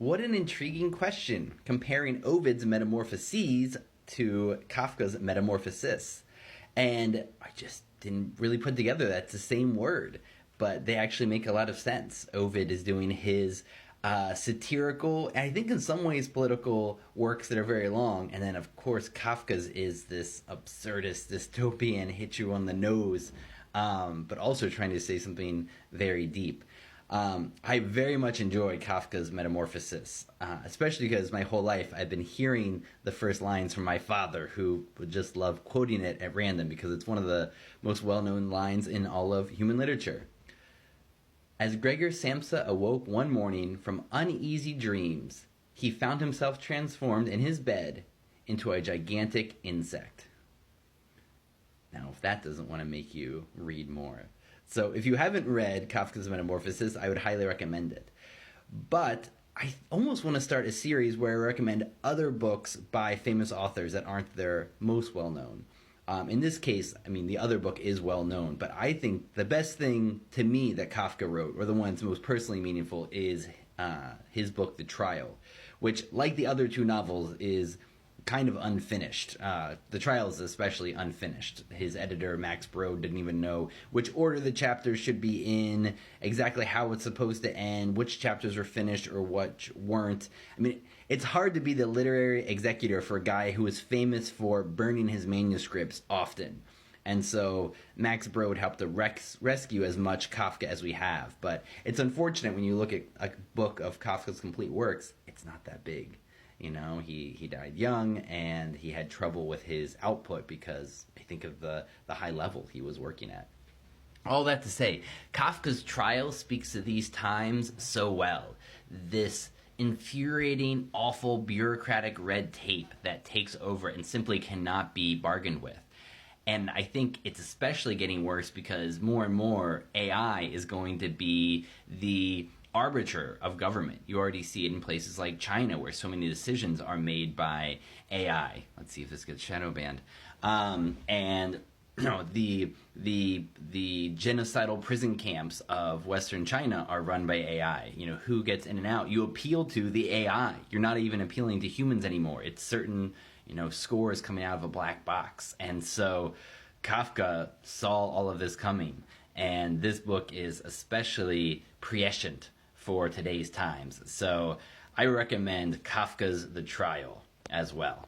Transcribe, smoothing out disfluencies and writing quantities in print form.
What an intriguing question, comparing Ovid's Metamorphoses to Kafka's Metamorphosis. And I just didn't really put together that's the same word, but they actually make a lot of sense. Ovid is doing his satirical, and I think in some ways political works that are very long, and then of course Kafka's is this absurdist dystopian, hit you on the nose, but also trying to say something very deep. I very much enjoy Kafka's Metamorphosis, especially because my whole life I've been hearing the first lines from my father, who would just love quoting it at random because it's one of the most well-known lines in all of human literature. As Gregor Samsa awoke one morning from uneasy dreams, he found himself transformed in his bed into a gigantic insect. Now, if that doesn't want to make you read more. So if you haven't read Kafka's Metamorphosis, I would highly recommend it. But I almost want to start a series where I recommend other books by famous authors that aren't their most well-known. In this case, I mean, the other book is well-known, but I think the best thing to me that Kafka wrote, or the one that's most personally meaningful, is his book, The Trial, which, like the other two novels, is kind of unfinished. The Trial is especially unfinished. His editor, Max Brod, didn't even know which order the chapters should be in, exactly how it's supposed to end, which chapters were finished or what weren't. I mean, it's hard to be the literary executor for a guy who is famous for burning his manuscripts often. And so Max Brod helped to rescue as much Kafka as we have. But it's unfortunate when you look at a book of Kafka's complete works, it's not that big. You know, he died young, and he had trouble with his output because I think of the high level he was working at. All that to say, Kafka's Trial speaks to these times so well. This infuriating, awful, bureaucratic red tape that takes over and simply cannot be bargained with. And I think it's especially getting worse because more and more AI is going to be the arbiter of government. You already see it in places like China, where so many decisions are made by AI. Let's see if this gets shadow banned. And you know, the genocidal prison camps of Western China are run by AI. You know, who gets in and out? You appeal to the AI. You're not even appealing to humans anymore. It's certain, you know, scores coming out of a black box. And so Kafka saw all of this coming. And this book is especially prescient for today's times. So I recommend Kafka's The Trial as well.